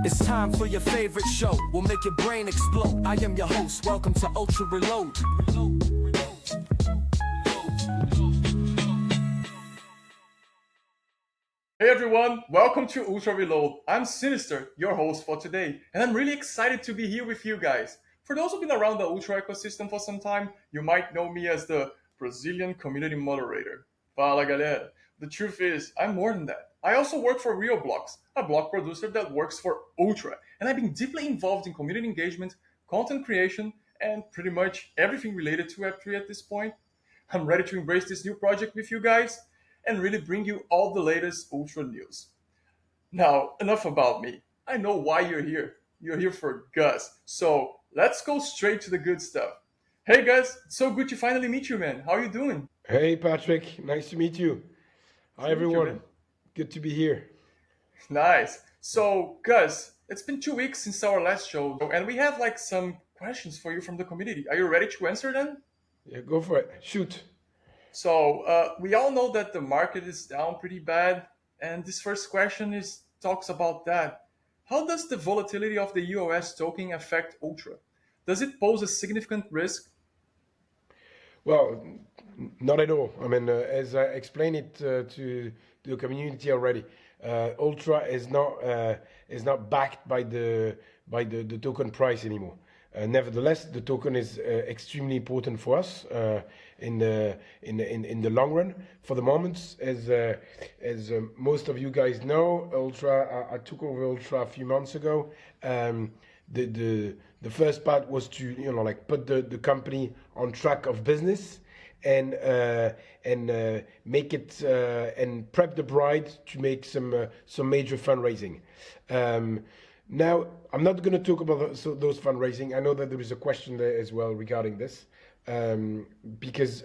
It's time for your favorite show. We'll make your brain explode. I am your host. Welcome to Ultra Reload. Hey everyone, welcome to Ultra Reload. I'm Sinister, your host for today, and I'm really excited to be here with you guys. For those who've been around the Ultra ecosystem for some time, you might know me as the Brazilian community moderator. Fala galera. The truth is, I'm more than that. I also work for Rio Blocks, a blog producer that works for Ultra, and I've been deeply involved in community engagement, content creation, and pretty much everything related to Web3 at this point. I'm ready to embrace this new project with you guys and really bring you all the latest Ultra news. Now, enough about me. I know why you're here. You're here for Gus. So let's go straight to the good stuff. Hey Gus, it's so good to finally meet you, man. How are you doing? Hey Patrick, nice to meet you. Hi Nice to meet you, everyone, man. good to be here. Nice. So, Gus, it's been 2 weeks since our last show, and we have like some questions for you from the community. Are you ready to answer them? Yeah, go for it. Shoot. So we all know that the market is down pretty bad, and this first question is talks about that. How does the volatility of the UOS token affect Ultra? Does it pose a significant risk? Well, not at all. I mean, as I explained it to the community already, Ultra is not backed by the token price anymore. Nevertheless, the token is extremely important for us in the long run. For the moment, as most of you guys know, Ultra, I took over Ultra a few months ago. The first part was to put the company on track of business and make it and prep the bride to make some major fundraising. Now, I'm not going to talk about those fundraising. I know that there is a question there as well regarding this, because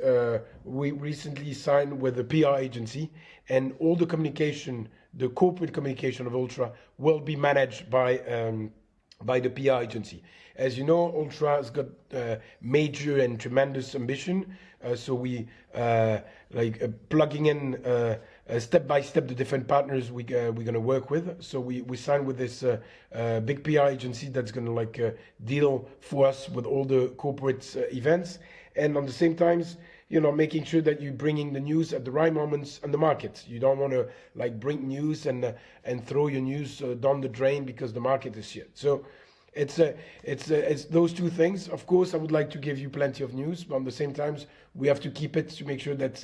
we recently signed with a PR agency, and all the communication, the corporate communication of Ultra, will be managed by the PR agency. As you know, Ultra has got major and tremendous ambition, so we plugging in step by step the different partners we're going to work with. So we signed with this big PR agency that's going to deal for us with all the corporate events, and on the same times, making sure that you're bringing the news at the right moments on the market. You don't want to bring news and throw your news down the drain because the market is shit. So it's those two things. Of course, I would like to give you plenty of news, but on the same times, we have to keep it to make sure that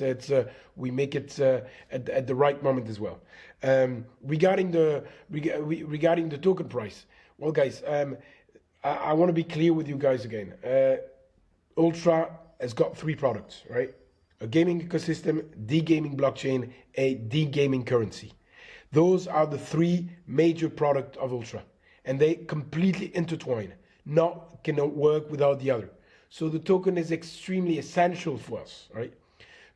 we make it at the right moment as well. Regarding the token price, well, guys, I want to be clear with you guys again. Ultra has got three products, right? A gaming ecosystem, D-gaming blockchain, a D-gaming currency. Those are the three major products of Ultra, and they completely intertwine. Cannot work without the other. So the token is extremely essential for us, right?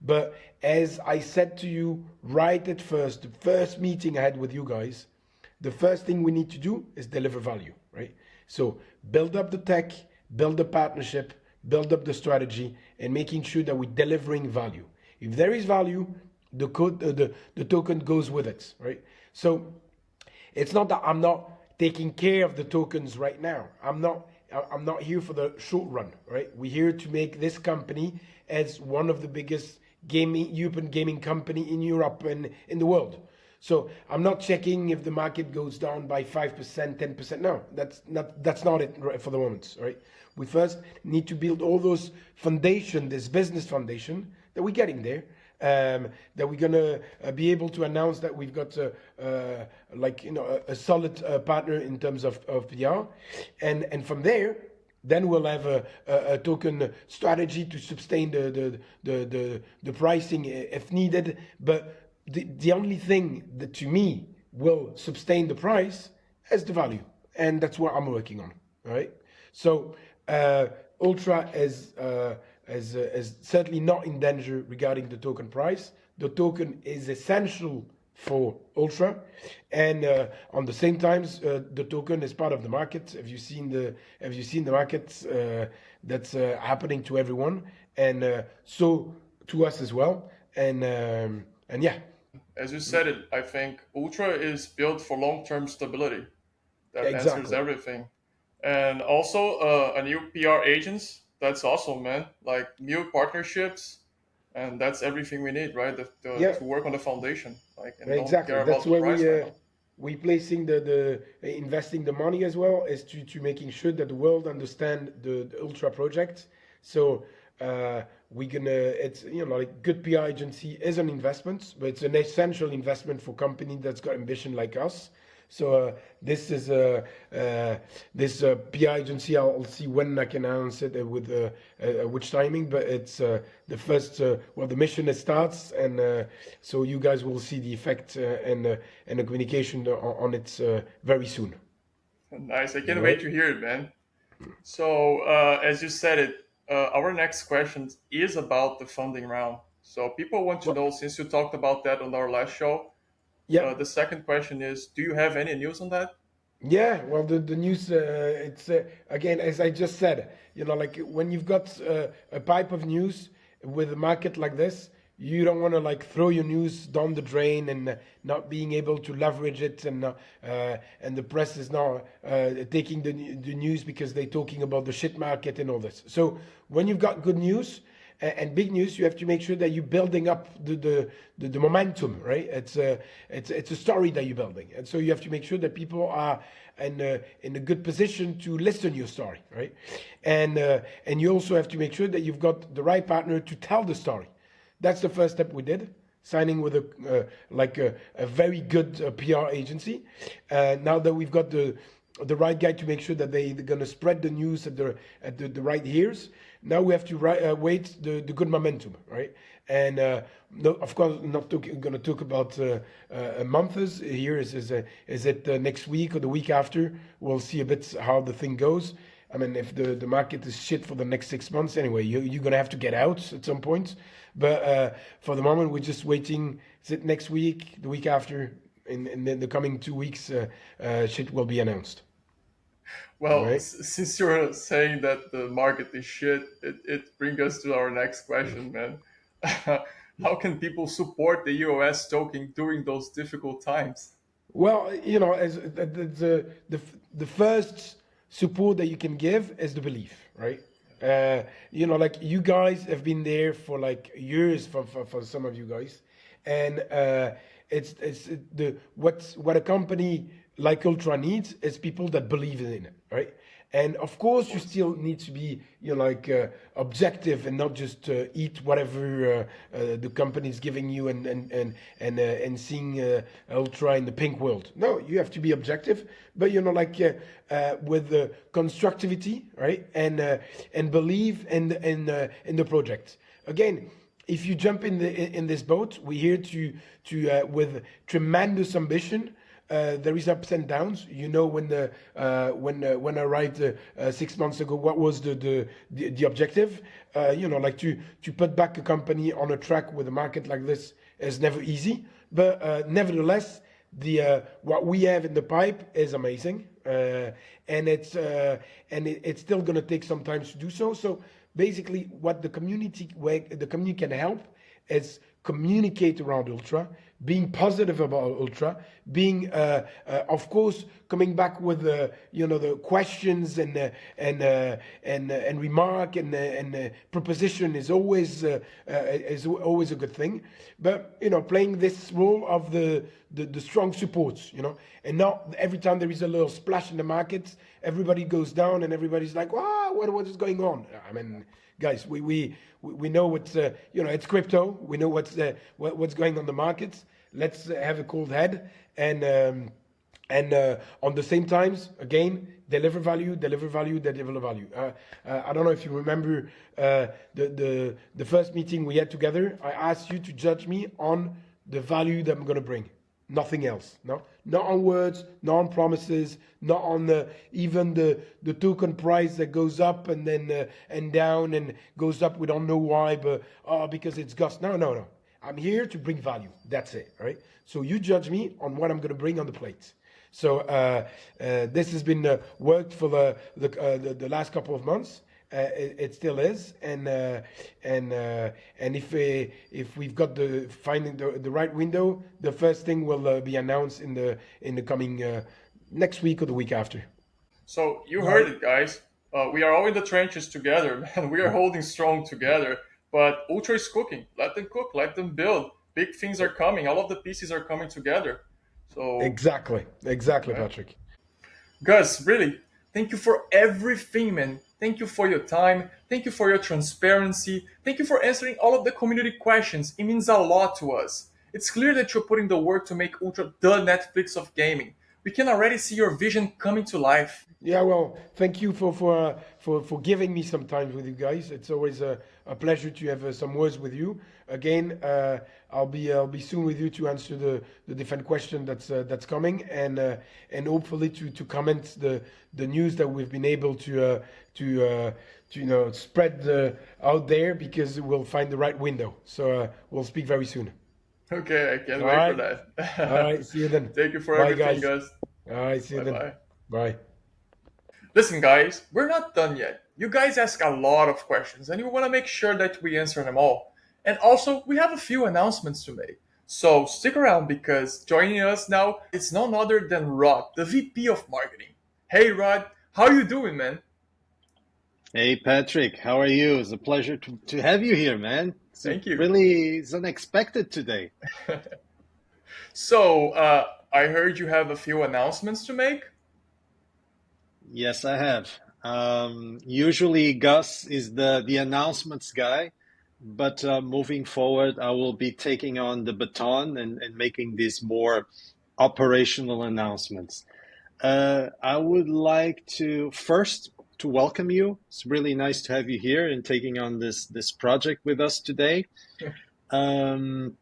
But as I said to you right at first, the first meeting I had with you guys, the first thing we need to do is deliver value, right? So build up the tech, build the partnership, build up the strategy, and making sure that we're delivering value. If there is value, the token goes with it, right? So it's not that I'm not taking care of the tokens right now. I'm not here for the short run, right? We're here to make this company as one of the biggest European gaming company in Europe and in the world. So I'm not checking if the market goes down by 5%, 10%. No, that's not it for the moment, right? We first need to build all those foundation, this business foundation that we're getting there. That we're gonna be able to announce that we've got a solid partner in terms of PR, and from there, then we'll have a token strategy to sustain the pricing if needed. But the only thing that to me will sustain the price is the value, and that's what I'm working on. All right, so Ultra is certainly not in danger regarding the token price. The token is essential for Ultra, and on the same times, the token is part of the market. Have you seen the markets that's happening to everyone, and so to us as well, and yeah. As you said it, I think Ultra is built for long-term stability. That answers Exactly. everything. And also a new PR agents. That's awesome, man. Like new partnerships, and that's everything we need, right? Yeah, To work on the foundation, like, and don't exactly. care about That's the why price right now. we placing the investing the money as well is to making sure that the world understand the ultra project. So we're gonna it's like good PR agency is an investment, but it's an essential investment for company that's got ambition like us. So this is this PR agency. I'll see when I can announce it with which timing, but it's the first. Well, the mission it starts, and so you guys will see the effect and the communication on it very soon. Nice. I All can't wait right. to hear it, man. So, as you said it, our next question is about the funding round. So, people want to Well, know, since you talked about that on our last show, yeah. the second question is, do you have any news on that? Yeah, well, the news, it's again, as I just said, like when you've got a pipe of news with a market like this, you don't want to like throw your news down the drain and not being able to leverage it, and the press is now taking the news because they're talking about the shit market and all this. So when you've got good news, and big news, you have to make sure that you're building up the momentum, right? It's a story that you're building, and so you have to make sure that people are in a good position to listen to your story, right? And you also have to make sure that you've got the right partner to tell the story. That's the first step we did, signing with a very good PR agency. Now that we've got the right guy to make sure that they're going to spread the news at the right ears. Now we have to wait the good momentum, right? And no, of course, not going to talk about months. Here is it next week or the week after? We'll see a bit how the thing goes. I mean, if the market is shit for the next 6 months, anyway, you're going to have to get out at some point. But for the moment, we're just waiting. Is it next week, the week after? In the coming 2 weeks, shit will be announced. All Well, right. since you're saying that the market is shit, it brings us to our next question, man. How can people support the EOS token during those difficult times? Well, as the first support that you can give is the belief, right? Like you guys have been there for like years for some of you guys, and it's the what a company like Ultra needs is people that believe in it, right? And of Of course, you course. still need to be, like objective and not just eat whatever the company is giving you and seeing ultra in the pink world. No, you have to be objective, but like with constructivity, right? And believe in the project. Again, if you jump in this boat, we're here to with tremendous ambition. There is ups and downs. When I arrived 6 months ago, what was the objective? Like to put back a company on a track with a market like this is never easy. But nevertheless, the what we have in the pipe is amazing, and it's still going to take some time to do so. So basically, what the community can help is communicate around Ultra, being positive about Ultra, being, of course, coming back with the questions and remark and proposition is always a good thing. But playing this role of the strong supports, and not every time there is a little splash in the markets, everybody goes down and everybody's like, wow, what is going on? I mean, guys, we know what's it's crypto. We know what's going on the markets. Let's have a cold head and on the same times, again, deliver value. I don't know if you remember the first meeting we had together. I asked you to judge me on the value that I'm going to bring. Nothing else. No, not on words, not on promises, not on even the token price that goes up and then and down and goes up. We don't know why, but because it's Gus. No. I'm here to bring value. That's it, right? So you judge me on what I'm going to bring on the plate. So this has been worked for the last couple of months. It still is, and if we've got finding the right window, the first thing will be announced in the coming next week or the week after. So you All heard right. it, guys. We are all in the trenches together, man. We are holding strong together. But Ultra is cooking. Let them cook. Let them build. Big things are coming. All of the pieces are coming together. So, Exactly, right. Patrick. Gus, really, thank you for everything, man. Thank you for your time. Thank you for your transparency. Thank you for answering all of the community questions. It means a lot to us. It's clear that you're putting the work to make Ultra the Netflix of gaming. We can already see your vision coming to life. Yeah, well, thank you for giving me some time with you guys. It's always a pleasure to have some words with you. Again, I'll be soon with you to answer the different question that's coming, and hopefully to comment the news that we've been able to spread out there, because we'll find the right window. So we'll speak very soon. Okay, I can't All wait for right, all that. right. See you then. Thank you for Bye, everything, guys. guys. All right, see you Bye then. bye. Bye. Listen, guys, we're not done yet. You guys ask a lot of questions, and we want to make sure that we answer them all. And also, we have a few announcements to make. So stick around, because joining us now is none other than Rod, the VP of Marketing. Hey, Rod, how you doing, man? Hey Patrick, how are you? It's a pleasure to have you here, man. Thank you. It's unexpected today. So, I heard you have a few announcements to make. Yes, I have. Usually Gus is the announcements guy, but moving forward, I will be taking on the baton and making these more operational announcements. I would like to first to welcome you. It's really nice to have you here and taking on this project with us today. Um,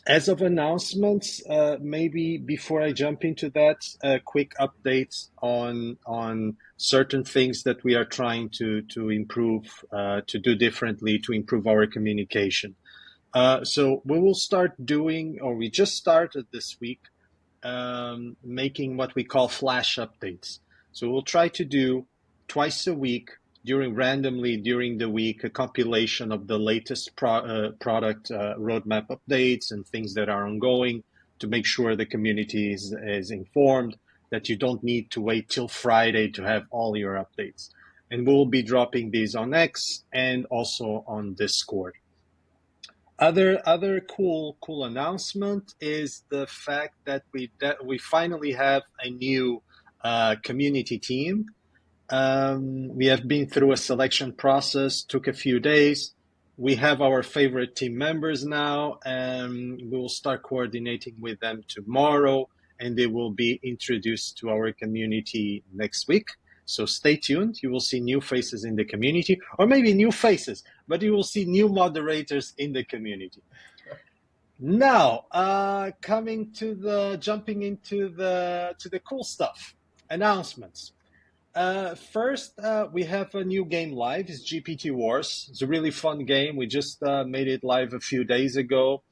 As of announcements, maybe before I jump into that, a quick update on certain things that we are trying to improve, to do differently, to improve our communication. So we will start doing, or we just started this week, making what we call flash updates. So we'll try to do twice a week randomly during the week a compilation of the latest product roadmap updates and things that are ongoing to make sure the community is informed, that you don't need to wait till Friday to have all your updates. And we'll be dropping these on X and also on Discord. Other cool announcement is the fact that we finally have a new community team. We have been through a selection process, took a few days. We have our favorite team members now, and we will start coordinating with them tomorrow, and they will be introduced to our community next week. So stay tuned. You will see new faces in the community, or maybe new faces, but you will see new moderators in the community. Now, jumping into the cool stuff, announcements. First, we have a new game live. It's GPT Wars. It's a really fun game. We just made it live a few days ago.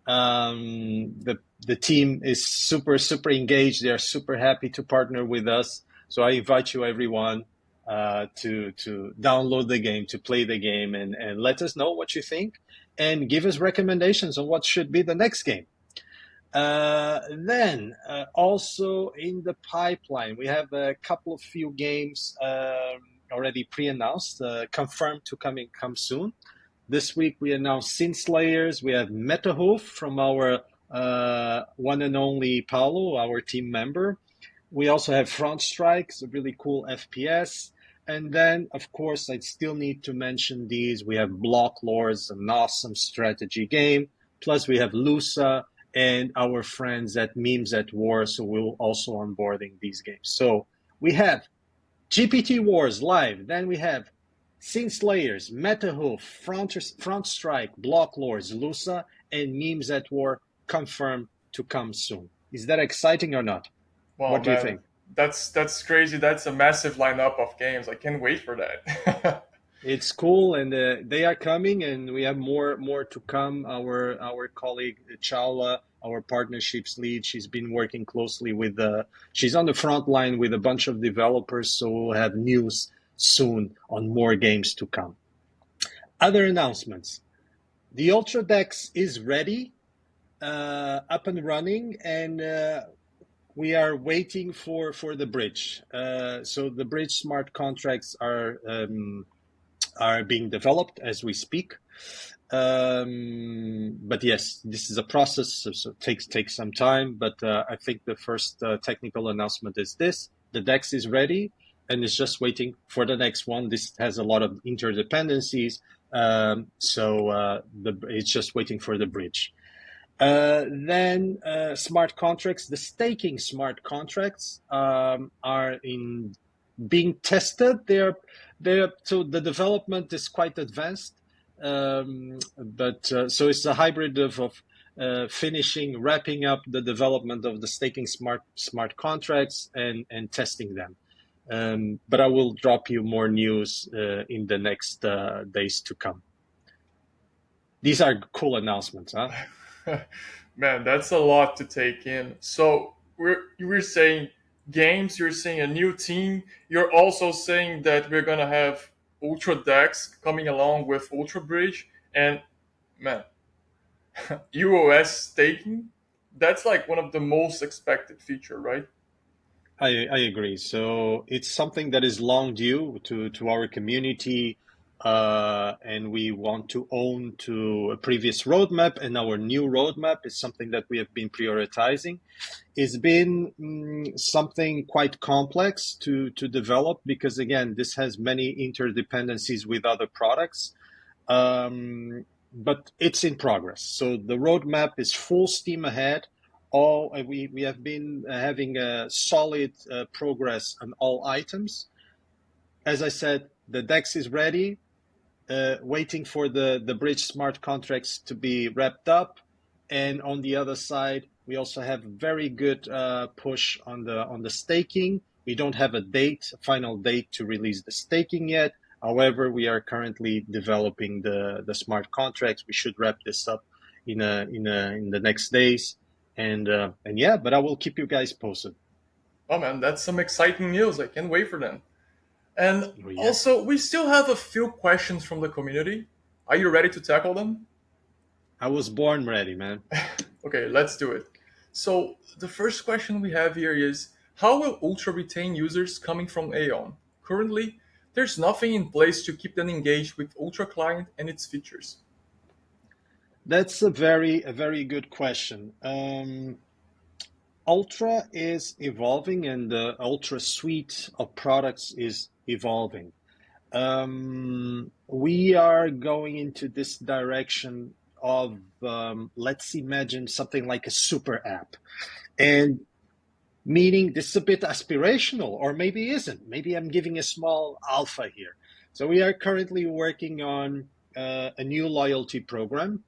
The team is super engaged. They are super happy to partner with us. So I invite you, everyone, to download the game, to play the game, and let us know what you think, and give us recommendations on what should be the next game. Then also in the pipeline, we have a couple of few games already pre-announced, confirmed to come soon. This week we announced Sin Slayers. We have Metahoof from our one and only Paulo, our team member. We also have Front Strikes, a really cool FPS. And then, of course, I still need to mention these. We have Block Lords, an awesome strategy game. Plus, we have Lusa and our friends at Memes at War, so we'll also onboarding these games. So we have GPT Wars live. Then we have Sin Slayers, Metahoof, Front Strike, Block Lords, Lusa, and Memes at War confirmed to come soon. Is that exciting or not? Wow, What do you man, think? that's crazy. That's a massive lineup of games. I can't wait for that. It's cool, and they are coming, and we have more to come. Our colleague Chaula, our partnerships lead, she's been working closely with she's on the front line with a bunch of developers, so we'll have news soon on more games to come. Other announcements: the Ultra Dex is ready, up and running, and we are waiting for the bridge. So the bridge smart contracts are being developed as we speak. But yes, this is a process, so it takes some time. But I think the first technical announcement is this: the DEX is ready, and it's just waiting for the next one. This has a lot of interdependencies, it's just waiting for the bridge. Then smart contracts, the staking smart contracts are in being tested. They're so the development is quite advanced, but so it's a hybrid of finishing, wrapping up the development of the staking smart contracts and testing them. But I will drop you more news in the next days to come. These are cool announcements, huh? Man, that's a lot to take in. So we're saying games, you're saying a new team, you're also saying that we're gonna have Ultra Dex coming along with Ultra Bridge, and man, UOS staking, that's like one of the most expected feature, right? I agree. So it's something that is long due to our community, and we want to own to a previous roadmap, and our new roadmap is something that we have been prioritizing. It's been something quite complex to develop because again, this has many interdependencies with other products. But it's in progress. So the roadmap is full steam ahead. We have been having a solid progress on all items. As I said, the DEX is ready, waiting for the bridge smart contracts to be wrapped up. And on the other side, we also have very good push on the staking. We don't have a final date to release the staking yet. However, we are currently developing the smart contracts. We should wrap this up in the next days. And yeah, but I will keep you guys posted. Oh man, that's some exciting news. I can't wait for them. And Oh, yeah. also, we still have a few questions from the community. Are you ready to tackle them? I was born ready, man. Okay, let's do it. So, the first question we have here is, how will Ultra retain users coming from Aeon? Currently, there's nothing in place to keep them engaged with Ultra Client and its features. That's a very good question. Ultra is evolving, and the Ultra suite of products is evolving. We are going into this direction of let's imagine something like a super app, and meaning this is a bit aspirational, or maybe isn't. Maybe I'm giving a small alpha here. So we are currently working on a new loyalty program.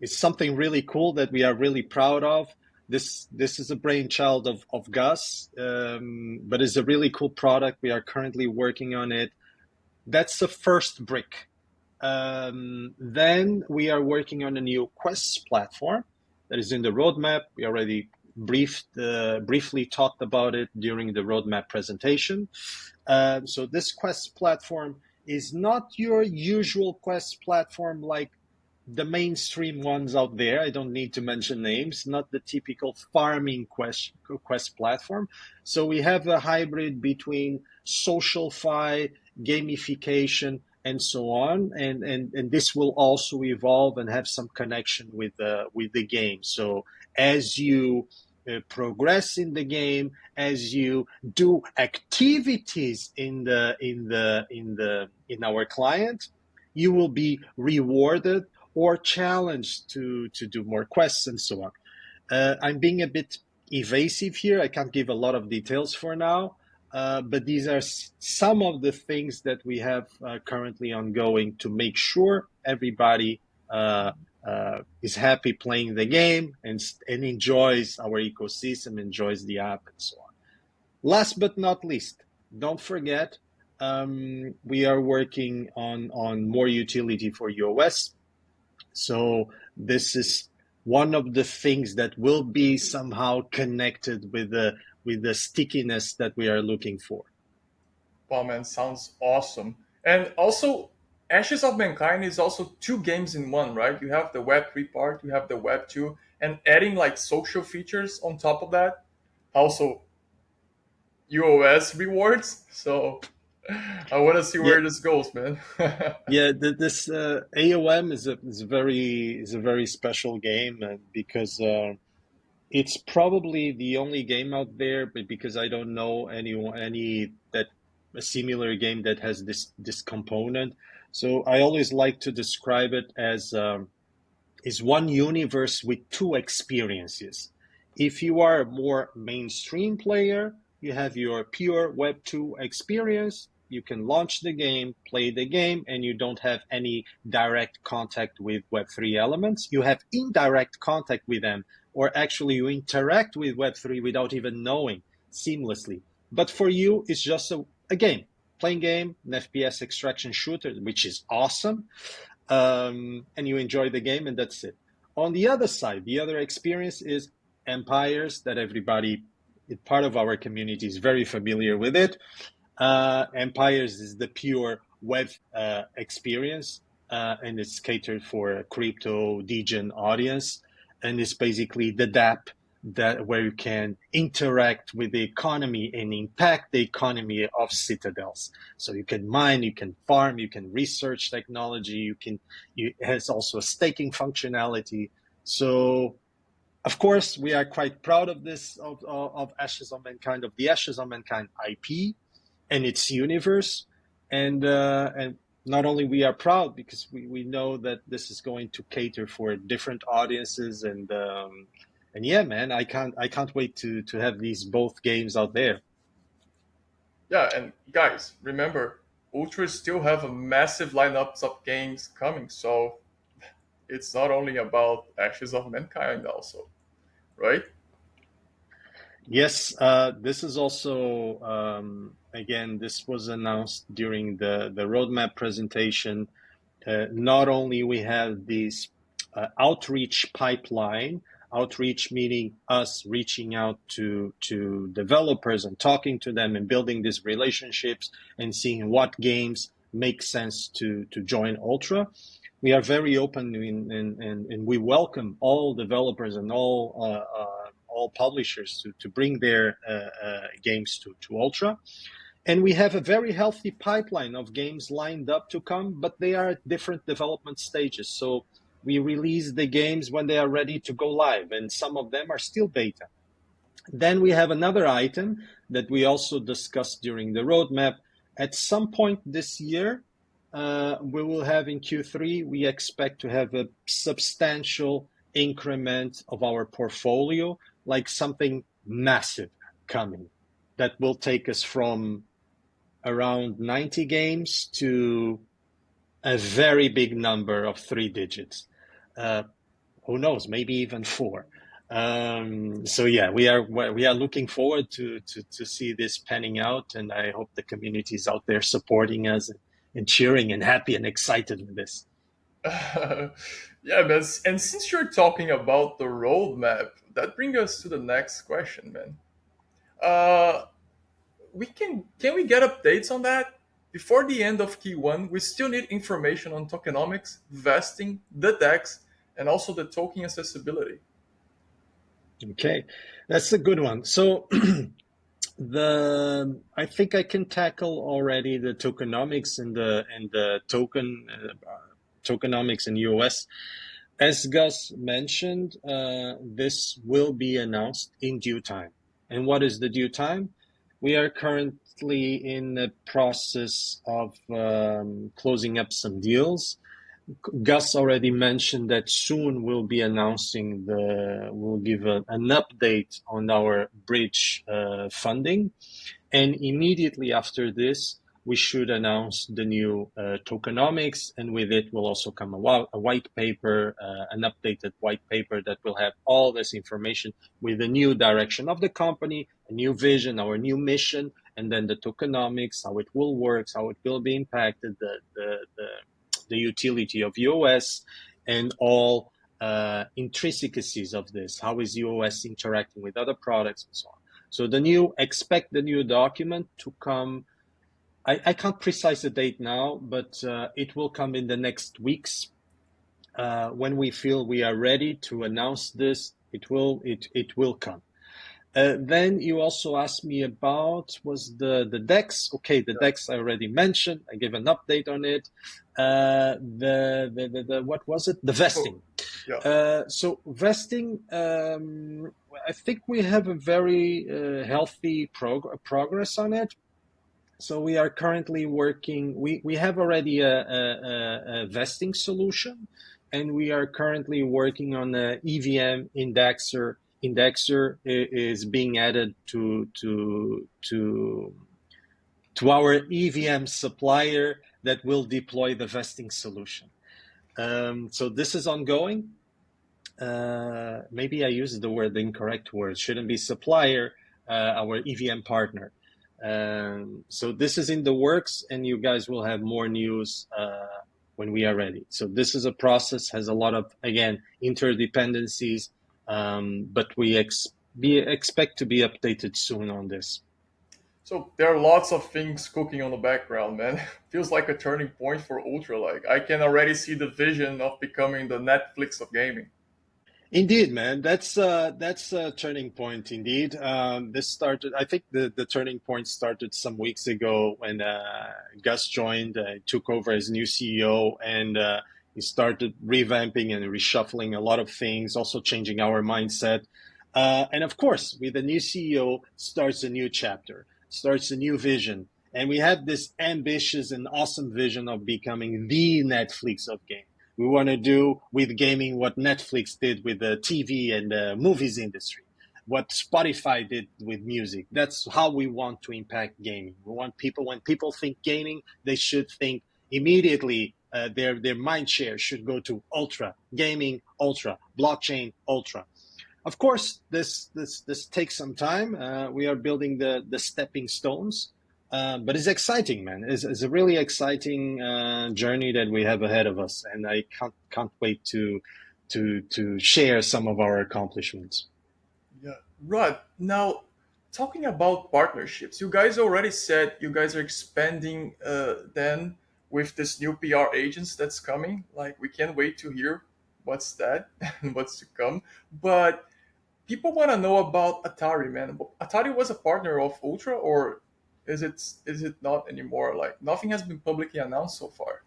It's something really cool that we are really proud of. This is a brainchild of Gus, but it's a really cool product. We are currently working on it. That's the first brick. Then we are working on a new quests platform that is in the roadmap. We already briefly talked about it during the roadmap presentation. So this quest platform is not your usual quest platform like the mainstream ones out there. I don't need to mention names, not the typical farming quest platform. So we have a hybrid between social-fi, gamification, and so on. And this will also evolve and have some connection with the game. So as you progress in the game, as you do activities in our client, you will be rewarded or challenged to do more quests and so on. I'm being a bit evasive here. I can't give a lot of details for now, but these are some of the things that we have currently ongoing to make sure everybody is happy playing the game and enjoys our ecosystem, enjoys the app, and so on. Last but not least, don't forget, we are working on more utility for UOS. So this is one of the things that will be somehow connected with the stickiness that we are looking for. Wow, man, sounds awesome. And also, Ashes of Mankind is also two games in one, right? You have the Web 3 part, you have the Web 2, and adding like social features on top of that. Also, UOS rewards. So I want to see Yeah, where this goes, man. yeah. This AOM is a very special game because it's probably the only game out there, but because I don't know any that a similar game that has this component. So I always like to describe it as is one universe with two experiences. If you are a more mainstream player, you have your pure Web 2 experience. You can launch the game, play the game, and you don't have any direct contact with Web 3 elements. You have indirect contact with them, or actually you interact with Web 3 without even knowing seamlessly. But for you, it's just a game, playing game, an FPS extraction shooter, which is awesome, and you enjoy the game, and that's it. On the other side, the other experience is Empires, that everybody, part of our community, is very familiar with it. Empires is the pure web experience, and it's catered for a crypto degen audience, and it's basically the DApp that where you can interact with the economy and impact the economy of citadels. So you can mine, you can farm, you can research technology, it has also a staking functionality. So of course we are quite proud of this of Ashes of Mankind, of the Ashes of Mankind IP and its universe, and not only we are proud because we know that this is going to cater for different audiences, and yeah, man, I can't wait to have these both games out there. Yeah, and guys, remember, Ultra still have a massive lineups of games coming, so it's not only about Ashes of Mankind also, right? Yes, this is also again, this was announced during the roadmap presentation. Not only we have this outreach pipeline, outreach meaning us reaching out to developers and talking to them and building these relationships and seeing what games make sense to join Ultra. We are very open and we welcome all developers and all publishers to bring their games to Ultra. And we have a very healthy pipeline of games lined up to come, but they are at different development stages. So we release the games when they are ready to go live, and some of them are still beta. Then we have another item that we also discussed during the roadmap. At some point this year, we will have in Q3, we expect to have a substantial increment of our portfolio, like something massive coming that will take us from around 90 games to a very big number of 3 digits. Who knows? Maybe even 4. So yeah, we are looking forward to see this panning out, and I hope the community is out there supporting us and cheering and happy and excited with this. Yeah, man. And since you're talking about the roadmap, that brings us to the next question, man. Uh, we can we get updates on that before the end of Q1? We still need information on tokenomics, vesting, the DEX, and also the token accessibility. Okay, that's a good one. So I think I can tackle already the tokenomics and the tokenomics in US. As Gus mentioned, this will be announced in due time. And what is the due time? We are currently in the process of closing up some deals. Gus already mentioned that soon we'll be announcing we'll give an update on our bridge funding. And immediately after this, we should announce the new tokenomics, and with it will also come a white paper, an updated white paper that will have all this information with the new direction of the company, a new vision, our new mission, and then the tokenomics, how it will work, how it will be impacted, the utility of UOS, and all intricacies of this. How is UOS interacting with other products and so on. So expect the new document to come. I can't precise the date now, but it will come in the next weeks. When we feel we are ready to announce this, it will come. Then you also asked me about was the decks. Okay, the decks I already mentioned. I gave an update on it. The what was it? The Oh, vesting. yeah. So vesting, I think we have a very healthy progress on it. So we are currently working. We have already a vesting solution, and we are currently working on a EVM indexer. Indexer is being added to our EVM supplier that will deploy the vesting solution. So this is ongoing. Maybe I used the incorrect word. Shouldn't be supplier, our EVM partner. So this is in the works, and you guys will have more news when we are ready. So this is a process, has a lot of, again, interdependencies, but we expect to be updated soon on this. So there are lots of things cooking on the background, man. Feels like a turning point for Ultra. Like I can already see the vision of becoming the Netflix of gaming. Indeed, man, that's a turning point. Indeed, this started. I think the turning point started some weeks ago when Gus joined, took over as new CEO, and he started revamping and reshuffling a lot of things, also changing our mindset. And of course, with the new CEO, starts a new chapter, starts a new vision, and we have this ambitious and awesome vision of becoming the Netflix of gaming. We want to do with gaming what Netflix did with the TV and the movies industry, what Spotify did with music. That's how we want to impact gaming. We want people, when people think gaming, they should think immediately. Their mind share should go to ultra gaming, ultra blockchain, ultra. Of course, this takes some time. We are building the stepping stones, but it's exciting, man. It's a really exciting journey that we have ahead of us, and I can't wait to share some of our accomplishments. Yeah. Right. Now, talking about partnerships, you guys already said you guys are expanding then with this new PR agents that's coming. Like we can't wait to hear what's that and what's to come. But people want to know about Atari, man. Atari was a partner of Ultra, or is it not anymore? Like nothing has been publicly announced so far.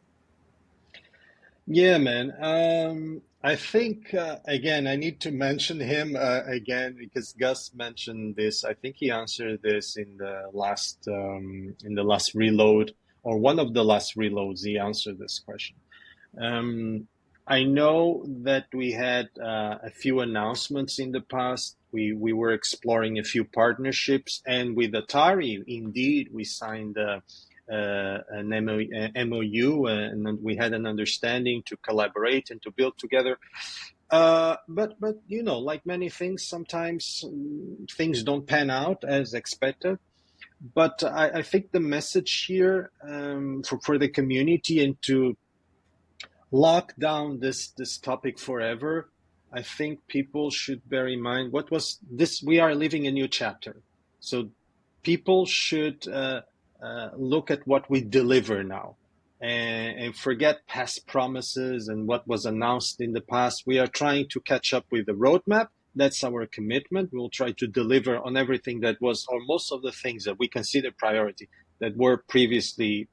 Yeah, man. I think again, I need to mention him again because Gus mentioned this. I think he answered this in the last reload or one of the last reloads. He answered this question. Um, I know that we had a few announcements in the past. We were exploring a few partnerships, and with Atari, indeed, we signed an MOU, and we had an understanding to collaborate and to build together. But you know, like many things, sometimes things don't pan out as expected. But I think the message here for the community and to lock down this topic forever, I think people should bear in mind what was this. We are living a new chapter, so people should look at what we deliver now and forget past promises and what was announced in the past. We are trying to catch up with the roadmap. That's our commitment. We'll try to deliver on everything that was, or most of the things that we consider priority that were previously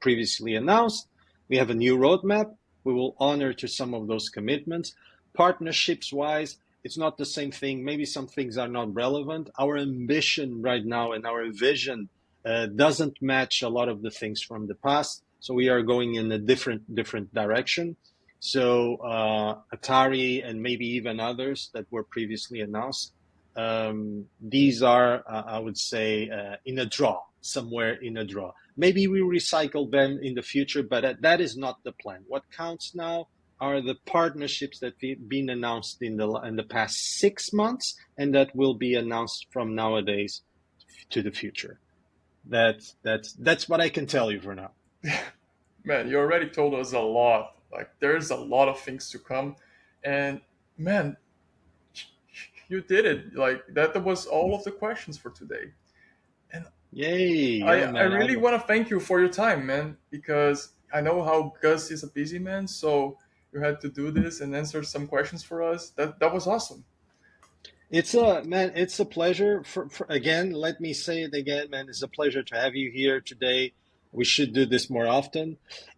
announced. We have a new roadmap. We will honor to some of those commitments. Partnerships wise, it's not the same thing. Maybe some things are not relevant. Our ambition right now and our vision doesn't match a lot of the things from the past. So we are going in a different direction. So Atari and maybe even others that were previously announced, these are, I would say, in a draw, somewhere in a draw. Maybe we recycle them in the future, but that is not the plan. What counts now are the partnerships that have been announced in the past 6 months and that will be announced from nowadays to the future. That's what I can tell you for now. Man, you already told us a lot. Like there's a lot of things to come, and man, you did it. Like that was all of the questions for today. And Yay, I yeah, I man. really want to thank you for your time, man, because I know how Gus is a busy man. So you had to do this and answer some questions for us. That was awesome. It's a man, it's a pleasure for again, let me say it again, man. It's a pleasure to have you here today. We should do this more often.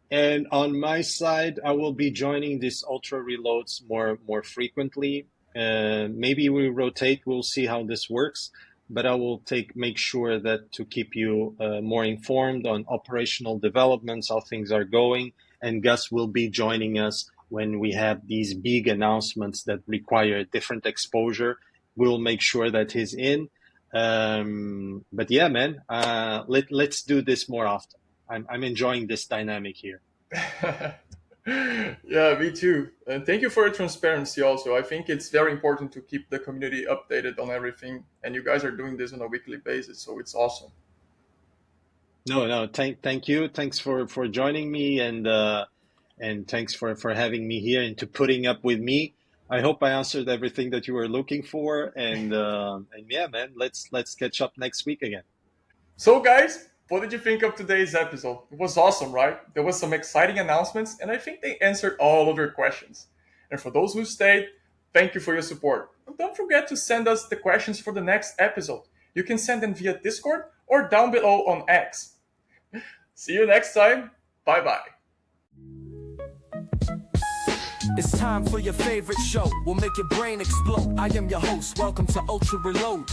And on my side, I will be joining this ultra reloads more frequently. Maybe we rotate, we'll see how this works, but I will make sure that to keep you more informed on operational developments, how things are going, and Gus will be joining us when we have these big announcements that require different exposure. We'll make sure that he's in. But yeah, man, let's do this more often. I'm enjoying this dynamic here. Yeah, me too. And thank you for your transparency also. I think it's very important to keep the community updated on everything. And you guys are doing this on a weekly basis, so it's awesome. No, thank you. Thanks for joining me and thanks for having me here and to putting up with me. I hope I answered everything that you were looking for, and yeah, man, let's catch up next week again. So, guys, what did you think of today's episode? It was awesome, right? There was some exciting announcements, and I think they answered all of your questions. And for those who stayed, thank you for your support. And don't forget to send us the questions for the next episode. You can send them via Discord or down below on X. See you next time. Bye bye. It's time for your favorite show. We'll make your brain explode. I am your host. Welcome to Ultra Reload.